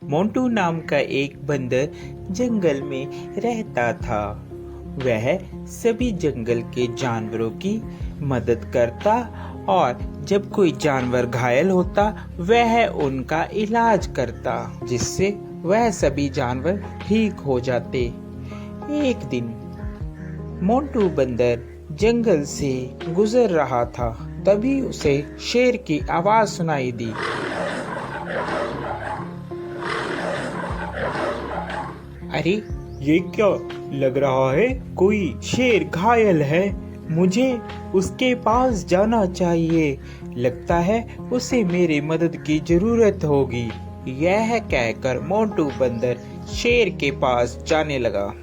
मोंटू नाम का एक बंदर जंगल में रहता था। वह सभी जंगल के जानवरों की मदद करता और जब कोई जानवर घायल होता वह उनका इलाज करता, जिससे वह सभी जानवर ठीक हो जाते। एक दिन मोंटू बंदर जंगल से गुजर रहा था, तभी उसे शेर की आवाज सुनाई दी। अरे ये क्या लग रहा है, कोई शेर घायल है, मुझे उसके पास जाना चाहिए, लगता है उसे मेरी मदद की जरूरत होगी। यह कहकर मोंटू बंदर शेर के पास जाने लगा।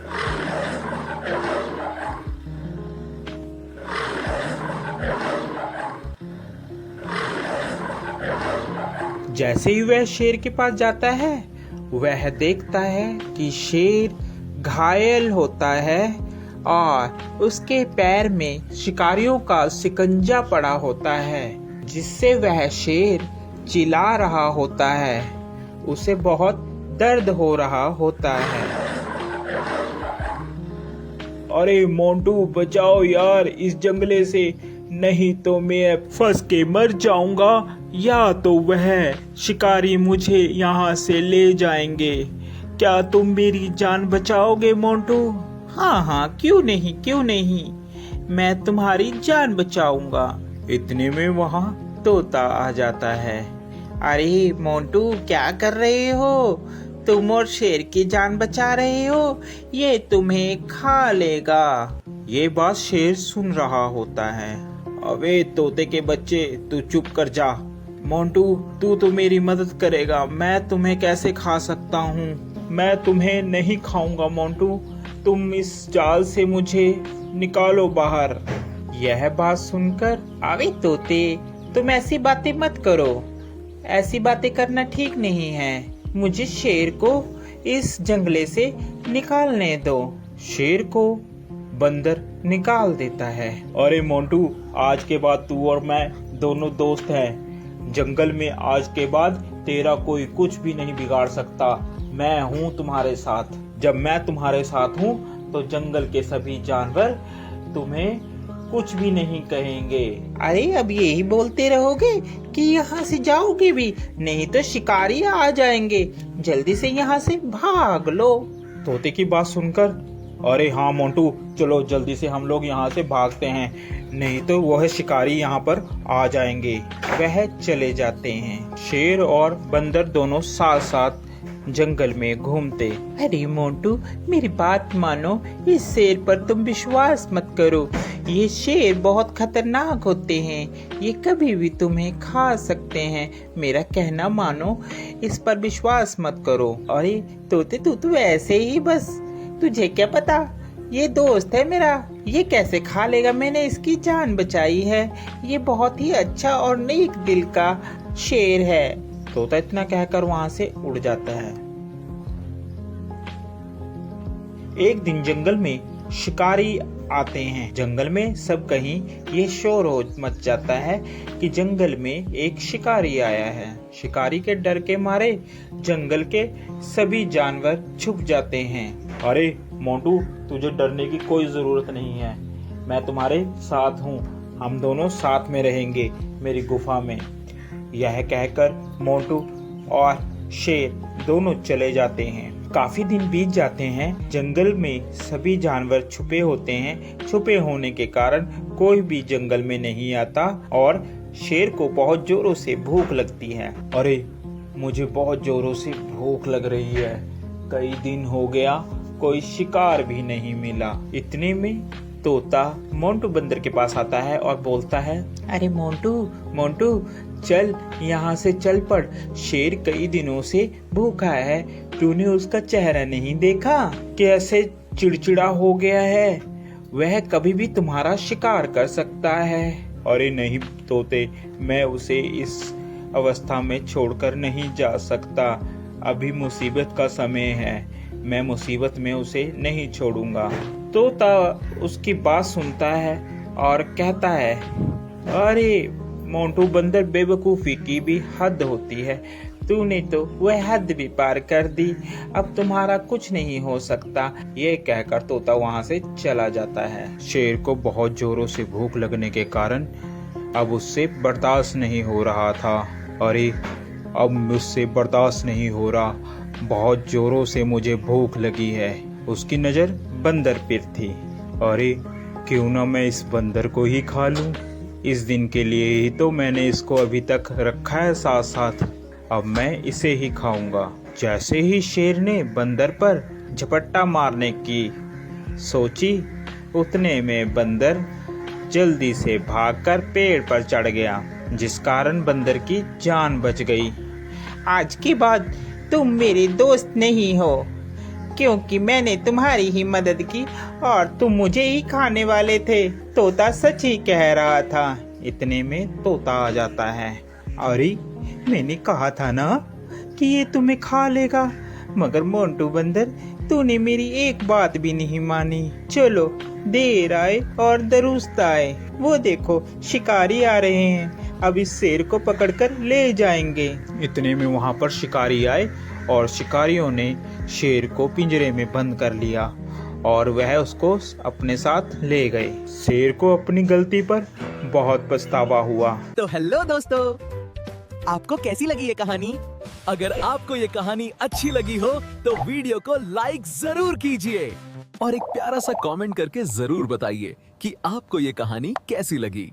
जैसे ही वह शेर के पास जाता है वह देखता है कि शेर घायल होता है और उसके पैर में शिकारियों का शिकंजा पड़ा होता है, जिससे वह शेर चिल्ला रहा होता है। उसे बहुत दर्द हो रहा होता है। अरे मोंटू बचाओ यार इस जंगले से, नहीं तो मैं फंस के मर जाऊंगा या तो वह शिकारी मुझे यहाँ से ले जाएंगे। क्या तुम मेरी जान बचाओगे मोंटू? हाँ, क्यों नहीं, मैं तुम्हारी जान बचाऊंगा। इतने में वहाँ तोता आ जाता है। अरे मोंटू, क्या कर रहे हो? तुम और शेर की जान बचा रहे हो, ये तुम्हें खा लेगा। ये बात शेर सुन रहा होता है। अबे तोते के बच्चे, तू चुप कर जा। मोंटू तू तो मेरी मदद करेगा, मैं तुम्हें कैसे खा सकता हूँ? मैं तुम्हें नहीं खाऊंगा मोंटू, तुम इस जाल से मुझे निकालो बाहर। यह बात सुनकर, अबे तोते, तुम ऐसी बातें मत करो, ऐसी बातें करना ठीक नहीं है। मुझे शेर को इस जंगले से निकालने दो। शेर को बंदर निकाल देता है। अरे मोंटू, आज के बाद तू और मैं दोनों दोस्त हैं। जंगल में आज के बाद तेरा कोई कुछ भी नहीं बिगाड़ सकता। मैं हूँ तुम्हारे साथ। जब मैं तुम्हारे साथ हूँ तो जंगल के सभी जानवर तुम्हें कुछ भी नहीं कहेंगे। अरे अब यही बोलते रहोगे कि यहाँ से जाओगे भी, नहीं तो शिकारी आ जाएंगे। जल्दी से यहाँ से भाग लो। तोते की बात सुनकर, अरे हाँ मोंटू, चलो जल्दी से हम लोग यहाँ से भागते हैं, नहीं तो वह शिकारी यहाँ पर आ जाएंगे। वह चले जाते हैं। शेर और बंदर दोनों साथ साथ जंगल में घूमते। अरे मोंटू, मेरी बात मानो, इस शेर पर तुम विश्वास मत करो। ये शेर बहुत खतरनाक होते हैं, ये कभी भी तुम्हें खा सकते हैं। मेरा कहना मानो, इस पर विश्वास मत करो। अरे तोते, तू तो ऐसे ही बस, तुझे क्या पता, ये दोस्त है मेरा, ये कैसे खा लेगा, मैंने इसकी जान बचाई है। ये बहुत ही अच्छा और नेक दिल का शेर है। तोता इतना कहकर वहाँ से उड़ जाता है। एक दिन जंगल में शिकारी आते हैं। जंगल में सब कहीं ये शोर हो मच जाता है कि जंगल में एक शिकारी आया है। शिकारी के डर के मारे जंगल के सभी जानवर छुप जाते हैं। अरे मोंटू, तुझे डरने की कोई जरूरत नहीं है, मैं तुम्हारे साथ हूँ, हम दोनों साथ में रहेंगे मेरी गुफा में। यह कहकर मोंटू और शेर दोनों चले जाते हैं। काफी दिन बीत जाते हैं। जंगल में सभी जानवर छुपे होते हैं। छुपे होने के कारण कोई भी जंगल में नहीं आता और शेर को बहुत जोरों से भूख लगती है। अरे मुझे बहुत जोरों से भूख लग रही है, कई दिन हो गया कोई शिकार भी नहीं मिला। इतने में तोता मोंटू बंदर के पास आता है और बोलता है, अरे मोंटू, चल यहाँ से चल पड़। शेर कई दिनों से भूखा है, तूने उसका चेहरा नहीं देखा, कैसे चिड़चिड़ा हो गया है, वह कभी भी तुम्हारा शिकार कर सकता है। अरे नहीं तोते, मैं उसे इस अवस्था में छोड़कर नहीं जा सकता, अभी मुसीबत का समय है, मैं मुसीबत में उसे नहीं छोड़ूंगा। तोता उसकी बात सुनता है और कहता है, अरे मोंटू बंदर, बेवकूफी की भी हद होती है, तूने तो वह हद भी पार कर दी, अब तुम्हारा कुछ नहीं हो सकता। ये कहकर तोता वहाँ से चला जाता है। शेर को बहुत जोरों से भूख लगने के कारण अब उससे बर्दाश्त नहीं हो रहा था। अरे अब मुझसे बर्दाश्त नहीं हो रहा, बहुत जोरों से मुझे भूख लगी है। उसकी नज़र बंदर पर थी। अरे क्यों ना मैं इस बंदर को ही खा लूं। इस दिन के लिए ही तो मैंने इसको अभी तक रखा है साथ साथ, अब मैं इसे ही खाऊंगा। जैसे ही शेर ने बंदर पर झपट्टा मारने की सोची, उतने में बंदर जल्दी से भागकर पेड़ पर चढ़ गया, जिस कारण बंदर की जान बच गई। आज के बाद तुम मेरे दोस्त नहीं हो, क्योंकि मैंने तुम्हारी ही मदद की और तुम मुझे ही खाने वाले थे। तोता सच ही कह रहा था। इतने में तोता आ जाता है। अरे मैंने कहा था ना कि ये तुम्हें खा लेगा, मगर मोंटू बंदर तूने मेरी एक बात भी नहीं मानी। चलो देर आए और दुरुस्त आए, वो देखो शिकारी आ रहे हैं, अब इस शेर को पकड़कर ले जाएंगे। इतने में वहां पर शिकारी आए और शिकारियों ने शेर को पिंजरे में बंद कर लिया और वह उसको अपने साथ ले गए। शेर को अपनी गलती पर बहुत पछतावा हुआ। तो हेलो दोस्तों, आपको कैसी लगी ये कहानी? अगर आपको ये कहानी अच्छी लगी हो तो वीडियो को लाइक जरूर कीजिए और एक प्यारा सा कमेंट करके जरूर बताइए कि आपको ये कहानी कैसी लगी।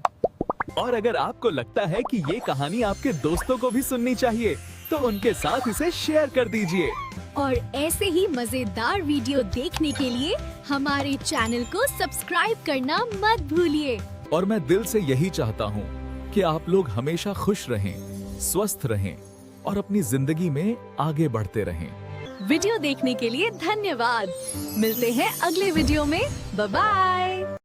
और अगर आपको लगता है कि ये कहानी आपके दोस्तों को भी सुननी चाहिए तो उनके साथ इसे शेयर कर दीजिए। और ऐसे ही मजेदार वीडियो देखने के लिए हमारे चैनल को सब्सक्राइब करना मत भूलिए। और मैं दिल से यही चाहता हूँ कि आप लोग हमेशा खुश रहें, स्वस्थ रहें और अपनी जिंदगी में आगे बढ़ते रहें। वीडियो देखने के लिए धन्यवाद। मिलते हैं अगले वीडियो में। Bye bye.